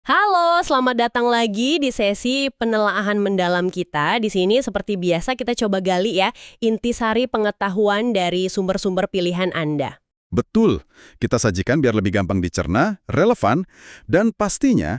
Halo, selamat datang lagi di sesi penelaahan mendalam kita. Di sini seperti biasa kita coba gali ya intisari pengetahuan dari sumber-sumber pilihan Anda. Betul, kita sajikan biar lebih gampang dicerna, relevan, dan pastinya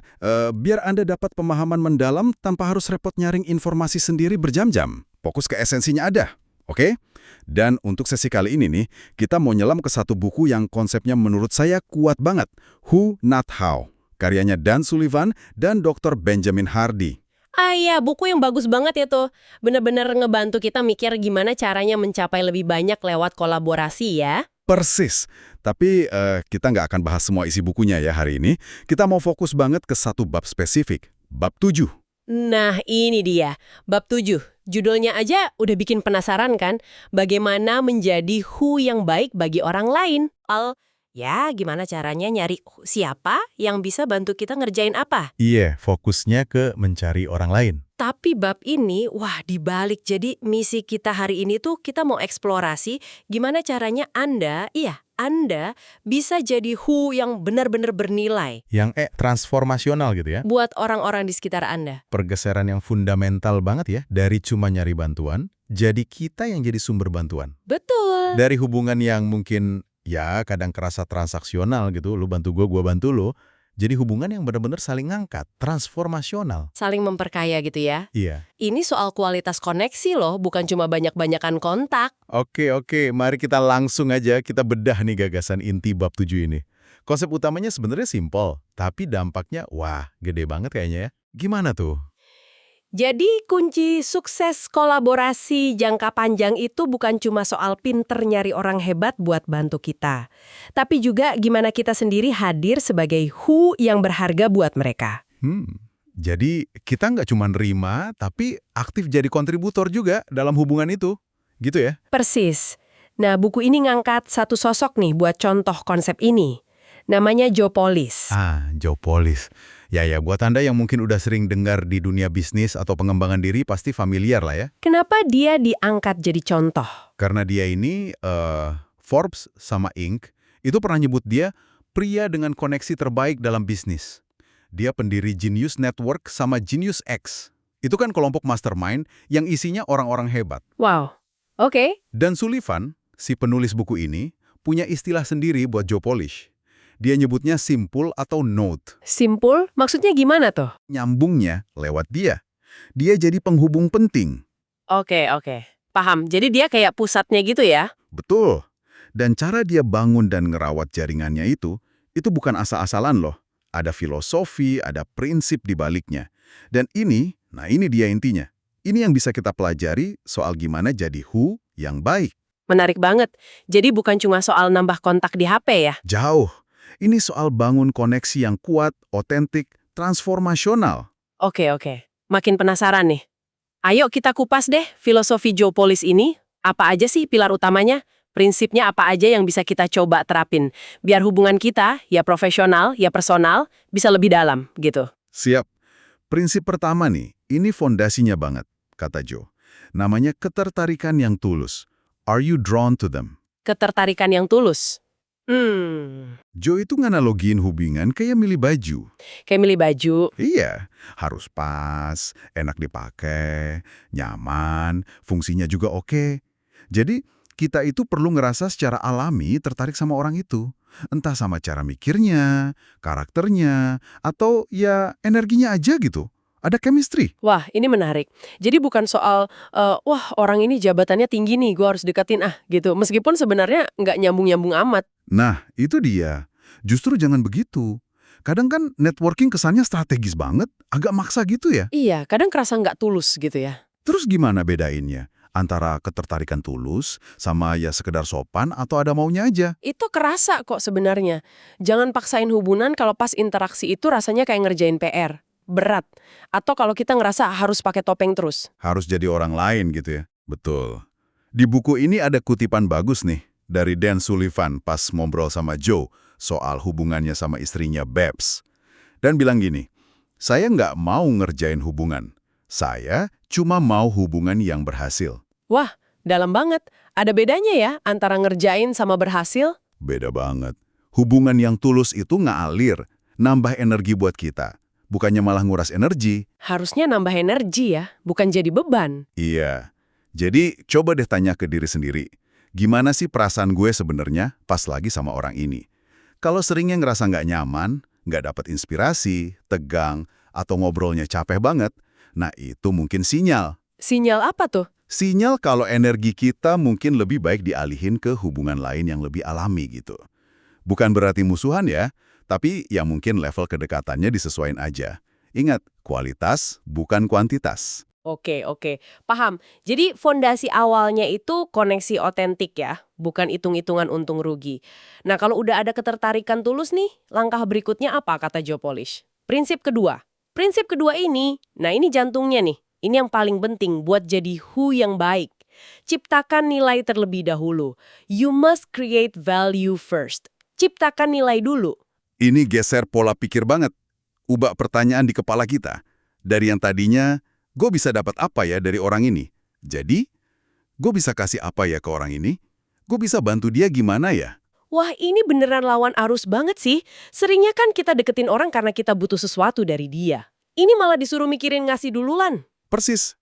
biar Anda dapat pemahaman mendalam tanpa harus repot nyaring informasi sendiri berjam-jam. Fokus ke esensinya ada, oke? Dan untuk sesi kali ini nih, kita mau nyelam ke satu buku yang konsepnya menurut saya kuat banget, Who Not How, karyanya Dan Sullivan dan Dr. Benjamin Hardy. Ah iya, buku yang bagus banget ya tuh. Bener-bener ngebantu kita mikir gimana caranya mencapai lebih banyak lewat kolaborasi ya. Persis. Tapi kita nggak akan bahas semua isi bukunya ya hari ini. Kita mau fokus banget ke satu bab spesifik, bab 7. Nah ini dia, bab 7. Judulnya aja udah bikin penasaran kan? Bagaimana menjadi who yang baik bagi orang lain? Ya gimana caranya nyari siapa yang bisa bantu kita ngerjain apa? Iya, fokusnya ke mencari orang lain. Tapi bab ini, wah dibalik. Jadi misi kita hari ini tuh kita mau eksplorasi gimana caranya Anda bisa jadi who yang benar-benar bernilai Yang transformasional gitu ya. buat orang-orang di sekitar Anda. Pergeseran yang fundamental banget ya, dari cuma nyari bantuan, jadi kita yang jadi sumber bantuan. Betul. Dari hubungan yang mungkin ya kadang kerasa transaksional gitu, lu bantu gua bantu lu, jadi hubungan yang benar-benar saling ngangkat, transformasional. Saling memperkaya gitu ya. Iya. Ini soal kualitas koneksi loh, bukan cuma banyak-banyakan kontak. Oke, mari kita langsung aja kita bedah nih gagasan inti bab 7 ini. Konsep utamanya sebenarnya simpel, tapi dampaknya wah, gede banget kayaknya ya. Gimana tuh? Jadi kunci sukses kolaborasi jangka panjang itu bukan cuma soal pinter nyari orang hebat buat bantu kita. Tapi juga gimana kita sendiri hadir sebagai who yang berharga buat mereka. Jadi kita nggak cuma nerima, tapi aktif jadi kontributor juga dalam hubungan itu. Gitu ya? Persis. Nah, buku ini ngangkat satu sosok nih buat contoh konsep ini. Namanya Joe Polish. Joe Polish. Ya, buat Anda yang mungkin udah sering dengar di dunia bisnis atau pengembangan diri pasti familiar lah ya. Kenapa dia diangkat jadi contoh? Karena dia ini, Forbes sama Inc. itu pernah nyebut dia pria dengan koneksi terbaik dalam bisnis. Dia pendiri Genius Network sama Genius X. Itu kan kelompok mastermind yang isinya orang-orang hebat. Wow. Oke. Dan Sullivan, si penulis buku ini, punya istilah sendiri buat Joe Polish. Dia nyebutnya simpul atau node. Simpul? Maksudnya gimana tuh? Nyambungnya lewat dia. Dia jadi penghubung penting. Oke. Paham. Jadi dia kayak pusatnya gitu ya? Betul. Dan cara dia bangun dan ngerawat jaringannya itu bukan asal-asalan loh. Ada filosofi, ada prinsip di baliknya. Dan ini dia intinya. Ini yang bisa kita pelajari soal gimana jadi who yang baik. Menarik banget. Jadi bukan cuma soal nambah kontak di HP ya? Jauh. Ini soal bangun koneksi yang kuat, otentik, transformasional. Oke. Makin penasaran nih. Ayo kita kupas deh filosofi Joe Polish ini. Apa aja sih pilar utamanya? Prinsipnya apa aja yang bisa kita coba terapin? Biar hubungan kita, ya profesional, ya personal, bisa lebih dalam gitu. Siap. Prinsip pertama nih, ini fondasinya banget, kata Joe. Namanya ketertarikan yang tulus. Are you drawn to them? Ketertarikan yang tulus. Joe itu nganalogiin hubungan kayak milih baju. Kayak milih baju. Iya, harus pas, enak dipakai, nyaman, fungsinya juga oke. Jadi, kita itu perlu ngerasa secara alami tertarik sama orang itu. Entah sama cara mikirnya, karakternya, atau ya energinya aja gitu. Ada chemistry. Wah, ini menarik. Jadi bukan soal, wah orang ini jabatannya tinggi nih, gue harus deketin gitu. Meskipun sebenarnya nggak nyambung-nyambung amat. Nah, itu dia. Justru jangan begitu. Kadang kan networking kesannya strategis banget, agak maksa gitu ya. Iya, kadang kerasa nggak tulus gitu ya. Terus gimana bedainnya? Antara ketertarikan tulus sama ya sekedar sopan atau ada maunya aja? Itu kerasa kok sebenarnya. Jangan paksain hubungan kalau pas interaksi itu rasanya kayak ngerjain PR. Berat. Atau kalau kita ngerasa harus pakai topeng terus. Harus jadi orang lain gitu ya? Betul. Di buku ini ada kutipan bagus nih dari Dan Sullivan pas ngobrol sama Joe soal hubungannya sama istrinya Babs. Dan bilang gini, saya nggak mau ngerjain hubungan. Saya cuma mau hubungan yang berhasil. Wah, dalam banget. Ada bedanya ya antara ngerjain sama berhasil? Beda banget. Hubungan yang tulus itu ngalir, nambah energi buat kita. bukannya malah nguras energi. Harusnya nambah energi ya, bukan jadi beban. Iya. Jadi, coba deh tanya ke diri sendiri. Gimana sih perasaan gue sebenarnya pas lagi sama orang ini? Kalau seringnya ngerasa nggak nyaman, nggak dapat inspirasi, tegang, atau ngobrolnya capek banget, nah itu mungkin sinyal. Sinyal apa tuh? Sinyal kalau energi kita mungkin lebih baik dialihin ke hubungan lain yang lebih alami gitu. Bukan berarti musuhan ya, tapi ya mungkin level kedekatannya disesuaikan aja. Ingat, kualitas bukan kuantitas. Oke, paham. Jadi fondasi awalnya itu koneksi otentik ya, bukan hitung-hitungan untung rugi. Nah kalau udah ada ketertarikan tulus nih, langkah berikutnya apa kata Joe Polish? Prinsip kedua. Prinsip kedua ini, nah ini jantungnya nih. Ini yang paling penting buat jadi who yang baik. Ciptakan nilai terlebih dahulu. You must create value first. Ciptakan nilai dulu. Ini geser pola pikir banget. Ubah pertanyaan di kepala kita. Dari yang tadinya, gue bisa dapat apa ya dari orang ini? Jadi, gue bisa kasih apa ya ke orang ini? Gue bisa bantu dia gimana ya? Wah, ini beneran lawan arus banget sih. Seringnya kan kita deketin orang karena kita butuh sesuatu dari dia. Ini malah disuruh mikirin ngasih duluan. Persis.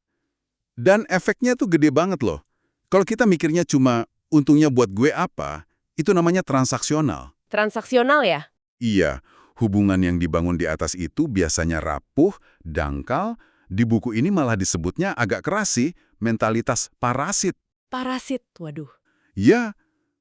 Dan efeknya tuh gede banget loh. Kalau kita mikirnya cuma untungnya buat gue apa, itu namanya transaksional. Transaksional ya? Iya, hubungan yang dibangun di atas itu biasanya rapuh, dangkal. Di buku ini malah disebutnya agak keras sih, mentalitas parasit. Parasit, waduh. Ya,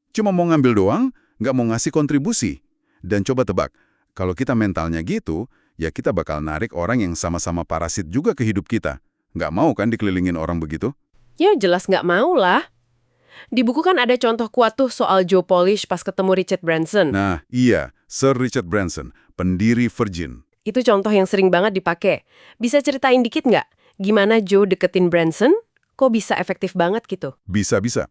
cuma mau ngambil doang, nggak mau ngasih kontribusi. Dan coba tebak, kalau kita mentalnya gitu, ya kita bakal narik orang yang sama-sama parasit juga ke hidup kita. Nggak mau kan dikelilingin orang begitu? Ya jelas nggak mau lah. Di buku kan ada contoh kuat tuh soal Joe Polish pas ketemu Richard Branson. Nah, iya, Sir Richard Branson, pendiri Virgin. Itu contoh yang sering banget dipakai. Bisa ceritain dikit nggak? Gimana Joe deketin Branson? Kok bisa efektif banget gitu? Bisa-bisa.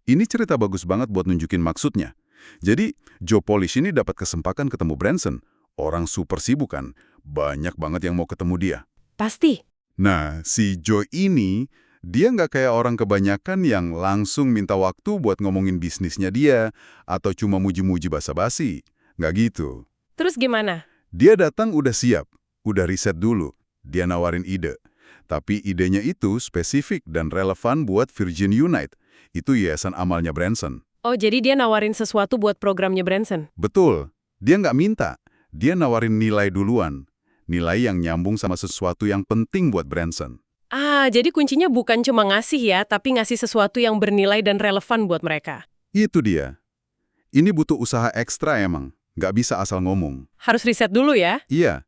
Ini cerita bagus banget buat nunjukin maksudnya. Jadi, Joe Polish ini dapat kesempatan ketemu Branson. Orang super sibuk kan. Banyak banget yang mau ketemu dia. Pasti. Nah, si Joe ini, dia nggak kayak orang kebanyakan yang langsung minta waktu buat ngomongin bisnisnya dia, atau cuma muji-muji basa-basi. Nggak gitu. Terus gimana? Dia datang udah siap, udah riset dulu. Dia nawarin ide. Tapi idenya itu spesifik dan relevan buat Virgin Unite. Itu yayasan amalnya Branson. Oh, jadi dia nawarin sesuatu buat programnya Branson? Betul. Dia nggak minta. Dia nawarin nilai duluan. Nilai yang nyambung sama sesuatu yang penting buat Branson. Ah, jadi kuncinya bukan cuma ngasih ya, tapi ngasih sesuatu yang bernilai dan relevan buat mereka. Itu dia. Ini butuh usaha ekstra emang. Nggak bisa asal ngomong. Harus riset dulu ya? Iya.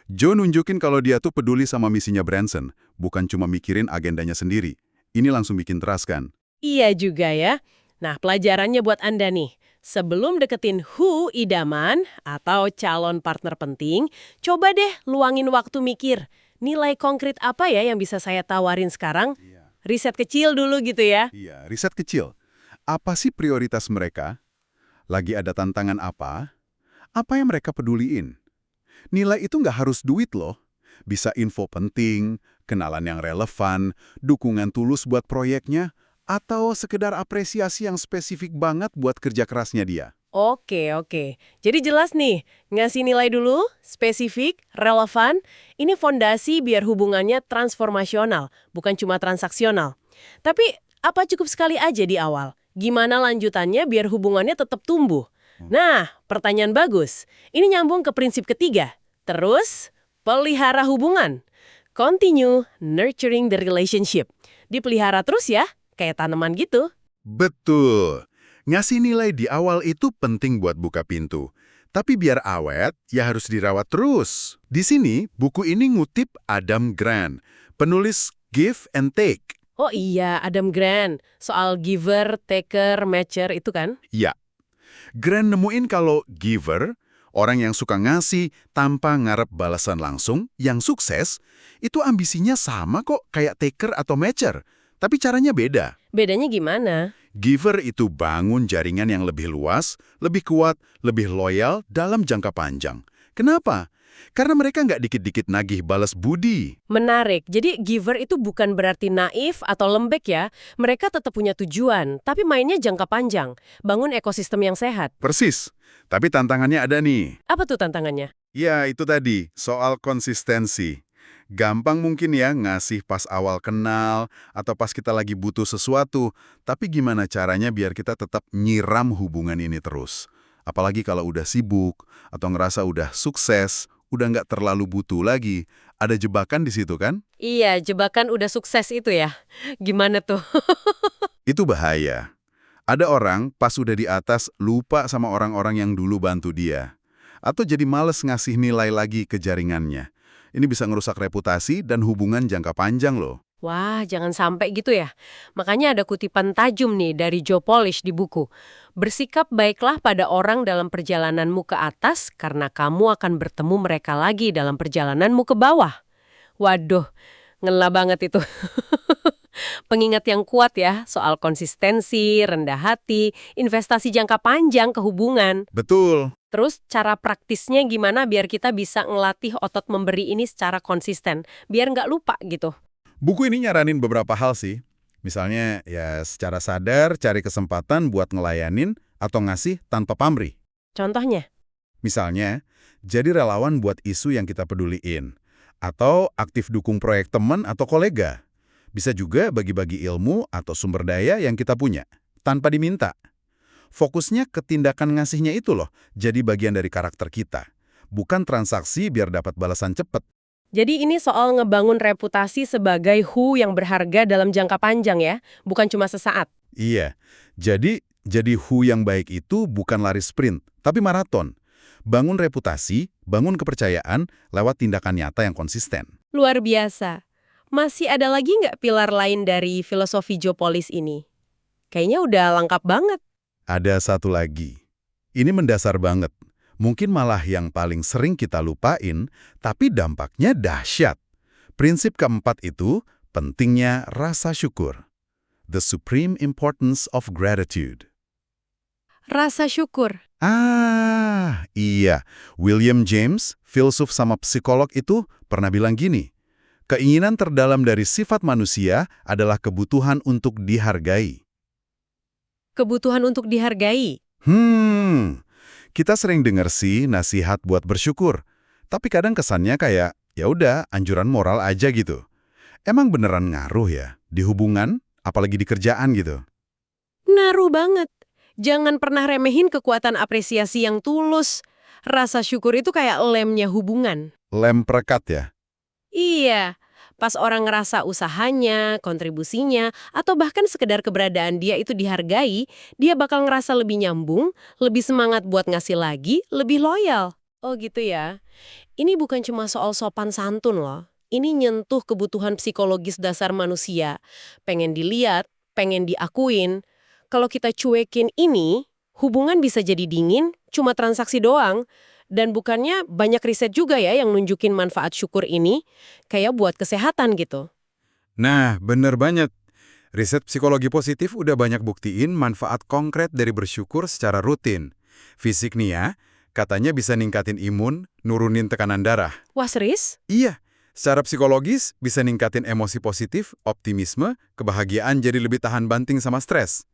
Joe nunjukin kalau dia tuh peduli sama misinya Branson, bukan cuma mikirin agendanya sendiri. Ini langsung bikin teras kan? Iya juga ya. Nah, pelajarannya buat Anda nih. Sebelum deketin who idaman atau calon partner penting, coba deh luangin waktu mikir. Nilai konkret apa ya yang bisa saya tawarin sekarang? Riset kecil dulu gitu ya. Iya, riset kecil. Apa sih prioritas mereka? Lagi ada tantangan apa? Apa yang mereka peduliin? Nilai itu nggak harus duit loh. Bisa info penting, kenalan yang relevan, dukungan tulus buat proyeknya, atau sekedar apresiasi yang spesifik banget buat kerja kerasnya dia. Oke. Jadi jelas nih, ngasih nilai dulu, spesifik, relevan, ini fondasi biar hubungannya transformasional, bukan cuma transaksional. Tapi apa cukup sekali aja di awal? Gimana lanjutannya biar hubungannya tetap tumbuh? Nah, pertanyaan bagus. Ini nyambung ke prinsip ketiga. Terus, pelihara hubungan. Continue nurturing the relationship. Dipelihara terus ya, kayak tanaman gitu. Betul. Ngasih nilai di awal itu penting buat buka pintu. Tapi biar awet, ya harus dirawat terus. Di sini, buku ini ngutip Adam Grant, penulis Give and Take. Oh iya, Adam Grant. Soal giver, taker, matcher itu kan? Ya. Grant nemuin kalau giver, orang yang suka ngasih tanpa ngarep balasan langsung, yang sukses, itu ambisinya sama kok kayak taker atau matcher. Tapi caranya beda. Bedanya gimana? Giver itu bangun jaringan yang lebih luas, lebih kuat, lebih loyal dalam jangka panjang. Kenapa? Karena mereka nggak dikit-dikit nagih balas budi. Menarik. Jadi giver itu bukan berarti naif atau lembek ya. Mereka tetap punya tujuan, tapi mainnya jangka panjang. Bangun ekosistem yang sehat. Persis. Tapi tantangannya ada nih. Apa tuh tantangannya? Ya, itu tadi, soal konsistensi. Gampang mungkin ya ngasih pas awal kenal atau pas kita lagi butuh sesuatu, tapi gimana caranya biar kita tetap nyiram hubungan ini terus? Apalagi kalau udah sibuk atau ngerasa udah sukses, udah nggak terlalu butuh lagi. Ada jebakan di situ kan? Iya, jebakan udah sukses itu ya. Gimana tuh? Itu bahaya. Ada orang pas udah di atas lupa sama orang-orang yang dulu bantu dia. Atau jadi males ngasih nilai lagi ke jaringannya. Ini bisa ngerusak reputasi dan hubungan jangka panjang loh. Wah, jangan sampai gitu ya. Makanya ada kutipan tajam nih dari Joe Polish di buku. Bersikap baiklah pada orang dalam perjalananmu ke atas karena kamu akan bertemu mereka lagi dalam perjalananmu ke bawah. Waduh, ngena banget itu. Pengingat yang kuat ya soal konsistensi, rendah hati, investasi jangka panjang ke hubungan. Betul. Terus cara praktisnya gimana biar kita bisa ngelatih otot memberi ini secara konsisten, biar nggak lupa gitu. Buku ini nyaranin beberapa hal sih. Misalnya ya secara sadar cari kesempatan buat ngelayanin atau ngasih tanpa pamrih. Contohnya, Misalnya, jadi relawan buat isu yang kita peduliin. Atau aktif dukung proyek teman atau kolega. Bisa juga bagi-bagi ilmu atau sumber daya yang kita punya, tanpa diminta. Fokusnya ke tindakan ngasihnya itu loh, jadi bagian dari karakter kita. Bukan transaksi biar dapat balasan cepat. jadi ini soal ngebangun reputasi sebagai who yang berharga dalam jangka panjang ya, bukan cuma sesaat. Iya, jadi who yang baik itu bukan lari sprint, tapi maraton. Bangun reputasi, bangun kepercayaan lewat tindakan nyata yang konsisten. Luar biasa. Masih ada lagi nggak pilar lain dari filosofi Joe Polish ini? Kayaknya udah lengkap banget. Ada satu lagi. Ini mendasar banget. Mungkin malah yang paling sering kita lupain, tapi dampaknya dahsyat. Prinsip keempat itu pentingnya rasa syukur. The supreme importance of gratitude. Rasa syukur. Iya. William James, filsuf sama psikolog itu pernah bilang gini, keinginan terdalam dari sifat manusia adalah kebutuhan untuk dihargai. Kebutuhan untuk dihargai. Kita sering dengar sih nasihat buat bersyukur, tapi kadang kesannya kayak, ya udah, anjuran moral aja gitu. Emang beneran ngaruh ya di hubungan, apalagi di kerjaan gitu? Ngaruh banget. Jangan pernah remehin kekuatan apresiasi yang tulus. Rasa syukur itu kayak lemnya hubungan. Lem perekat ya? Iya, pas orang ngerasa usahanya, kontribusinya, atau bahkan sekedar keberadaan dia itu dihargai, dia bakal ngerasa lebih nyambung, lebih semangat buat ngasih lagi, lebih loyal. Oh gitu ya. Ini bukan cuma soal sopan santun loh. Ini nyentuh kebutuhan psikologis dasar manusia. Pengen dilihat, pengen diakuin. Kalau kita cuekin ini, hubungan bisa jadi dingin, cuma transaksi doang. Dan bukannya banyak riset juga ya yang nunjukin manfaat syukur ini, kayak buat kesehatan gitu. Nah, bener banget. Riset psikologi positif udah banyak buktiin manfaat konkret dari bersyukur secara rutin. Fisik nih ya, katanya bisa ningkatin imun, nurunin tekanan darah. Wah serius? Iya, secara psikologis bisa ningkatin emosi positif, optimisme, kebahagiaan jadi lebih tahan banting sama stres.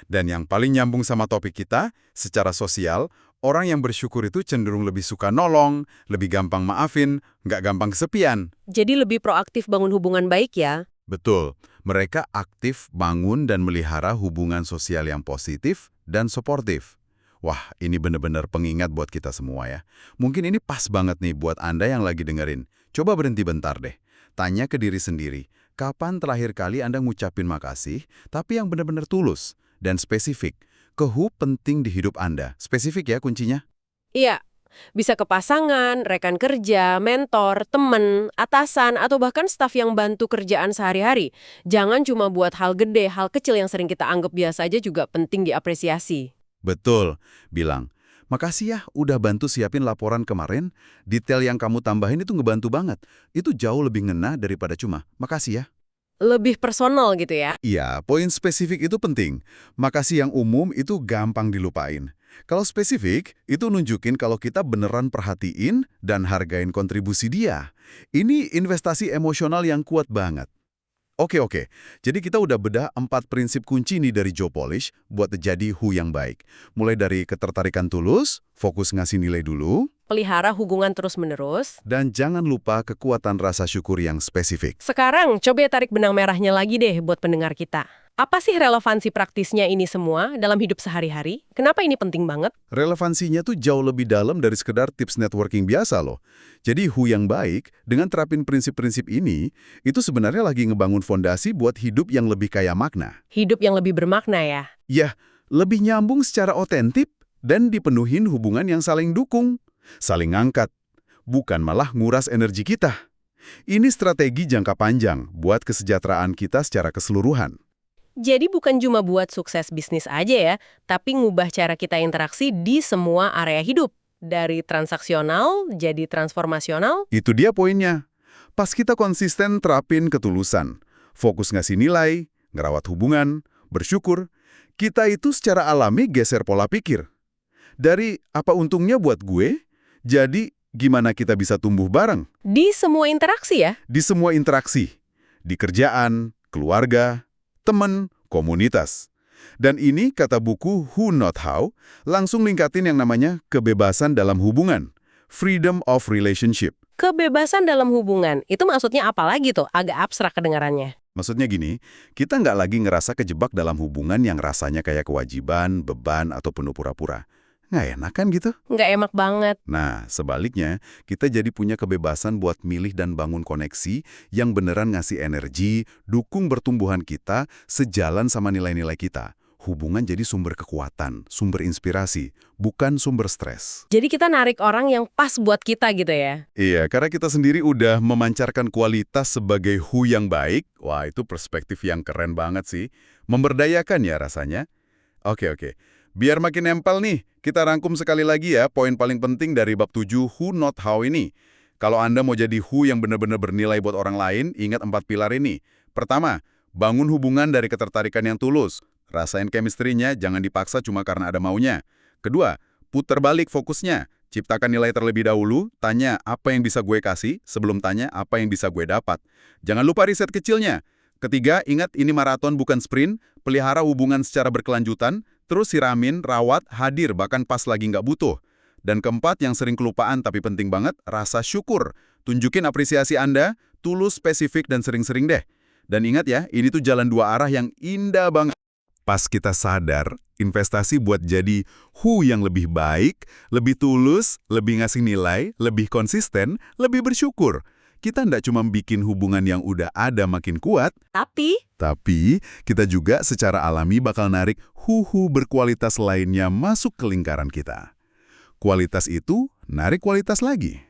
Dan yang paling nyambung sama topik kita, secara sosial, orang yang bersyukur itu cenderung lebih suka nolong, lebih gampang maafin, nggak gampang kesepian. Jadi lebih proaktif bangun hubungan baik ya? Betul, mereka aktif bangun dan melihara hubungan sosial yang positif dan suportif. Wah, ini benar-benar pengingat buat kita semua ya. Mungkin ini pas banget nih buat Anda yang lagi dengerin. Coba berhenti bentar deh. Tanya ke diri sendiri, kapan terakhir kali Anda ngucapin makasih, tapi yang benar-benar tulus dan spesifik. Ke who penting di hidup Anda. Spesifik ya kuncinya. Iya, bisa ke pasangan, rekan kerja, mentor, temen, atasan, atau bahkan staf yang bantu kerjaan sehari-hari. Jangan cuma buat hal gede, hal kecil yang sering kita anggap biasa aja juga penting diapresiasi. Betul, bilang, makasih ya udah bantu siapin laporan kemarin, detail yang kamu tambahin itu ngebantu banget. Itu jauh lebih ngena daripada cuma, makasih ya. Lebih personal gitu ya. Iya, poin spesifik itu penting. Makasih yang umum itu gampang dilupain. Kalau spesifik, itu nunjukin kalau kita beneran perhatiin dan hargain kontribusi dia. Ini investasi emosional yang kuat banget. Oke. Jadi kita udah bedah 4 prinsip kunci nih dari Joe Polish buat jadi who yang baik. Mulai dari ketertarikan tulus, fokus ngasih nilai dulu. pelihara hubungan terus-menerus. Dan jangan lupa kekuatan rasa syukur yang spesifik. Sekarang, coba tarik benang merahnya lagi deh buat pendengar kita. Apa sih relevansi praktisnya ini semua dalam hidup sehari-hari? Kenapa ini penting banget? Relevansinya tuh jauh lebih dalam dari sekedar tips networking biasa loh. Jadi Who yang baik, dengan terapin prinsip-prinsip ini, itu sebenarnya lagi ngebangun fondasi buat hidup yang lebih kaya makna. Hidup yang lebih bermakna ya. Ya, lebih nyambung secara otentik dan dipenuhin hubungan yang saling dukung, saling ngangkat, bukan malah nguras energi kita. Ini strategi jangka panjang buat kesejahteraan kita secara keseluruhan. Jadi bukan cuma buat sukses bisnis aja ya, tapi ngubah cara kita interaksi di semua area hidup. Dari transaksional jadi transformasional. Itu dia poinnya. Pas kita konsisten terapin ketulusan, fokus ngasih nilai, ngerawat hubungan, bersyukur, kita itu secara alami geser pola pikir. Dari apa untungnya buat gue, jadi gimana kita bisa tumbuh bareng. Di semua interaksi ya. Di semua interaksi. Di kerjaan, keluarga, teman, komunitas. Dan ini kata buku Who Not How, langsung lingkatin yang namanya kebebasan dalam hubungan. Freedom of relationship. Kebebasan dalam hubungan, itu maksudnya apa lagi tuh? Agak abstrak kedengarannya. Maksudnya gini, kita nggak lagi ngerasa kejebak dalam hubungan yang rasanya kayak kewajiban, beban, atau penuh pura-pura. Nggak enak kan gitu? Nggak emak banget. Nah, sebaliknya, kita jadi punya kebebasan buat milih dan bangun koneksi yang beneran ngasih energi, dukung pertumbuhan kita, sejalan sama nilai-nilai kita. Hubungan jadi sumber kekuatan, sumber inspirasi, bukan sumber stres. Jadi kita narik orang yang pas buat kita gitu ya. Iya, karena kita sendiri udah memancarkan kualitas sebagai Who yang baik. Wah, itu perspektif yang keren banget sih. Memberdayakan ya rasanya. Oke. Biar makin nempel nih, kita rangkum sekali lagi ya poin paling penting dari bab 7 Who Not How ini. Kalau Anda mau jadi Who yang benar-benar bernilai buat orang lain, ingat 4 pilar ini. Pertama, bangun hubungan dari ketertarikan yang tulus. Rasain chemistry-nya, jangan dipaksa cuma karena ada maunya. Kedua, putar balik fokusnya. Ciptakan nilai terlebih dahulu, tanya apa yang bisa gue kasih, sebelum tanya apa yang bisa gue dapat. Jangan lupa riset kecilnya. Ketiga, ingat ini maraton bukan sprint, pelihara hubungan secara berkelanjutan, terus siramin, rawat, hadir bahkan pas lagi nggak butuh. Dan keempat yang sering kelupaan tapi penting banget, rasa syukur. Tunjukin apresiasi Anda, tulus, spesifik, dan sering-sering deh. Dan ingat ya, ini tuh jalan dua arah yang indah banget. Pas kita sadar, investasi buat jadi Who yang lebih baik, lebih tulus, lebih ngasih nilai, lebih konsisten, lebih bersyukur. Kita ndak cuma bikin hubungan yang udah ada makin kuat, tapi kita juga secara alami bakal narik Who berkualitas lainnya masuk ke lingkaran kita. Kualitas itu narik kualitas lagi.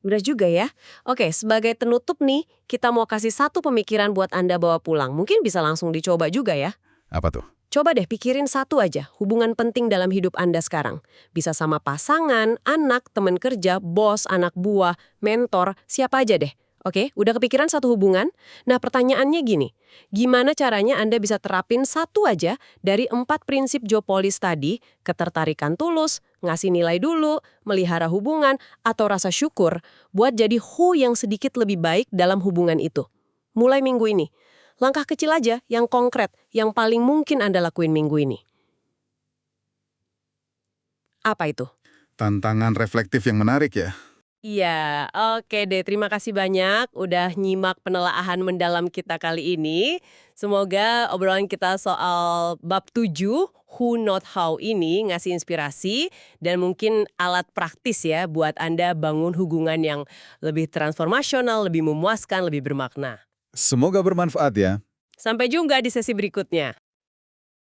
Benar juga ya. Oke, sebagai penutup nih, kita mau kasih satu pemikiran buat Anda bawa pulang. Mungkin bisa langsung dicoba juga ya. Apa tuh? Coba deh pikirin satu aja, hubungan penting dalam hidup Anda sekarang. Bisa sama pasangan, anak, teman kerja, bos, anak buah, mentor, siapa aja deh. Oke, udah kepikiran satu hubungan? Nah, pertanyaannya gini, gimana caranya Anda bisa terapin satu aja dari 4 prinsip Joe-Polis tadi, ketertarikan tulus, ngasih nilai dulu, melihara hubungan, atau rasa syukur, buat jadi Who yang sedikit lebih baik dalam hubungan itu? Mulai minggu ini. Langkah kecil aja, yang konkret, yang paling mungkin Anda lakuin minggu ini. Apa itu? Tantangan reflektif yang menarik ya. Iya, oke deh. Terima kasih banyak udah nyimak penelaahan mendalam kita kali ini. Semoga obrolan kita soal bab 7, Who Not How ini ngasih inspirasi dan mungkin alat praktis ya buat Anda bangun hubungan yang lebih transformasional, lebih memuaskan, lebih bermakna. Semoga bermanfaat ya. Sampai jumpa di sesi berikutnya.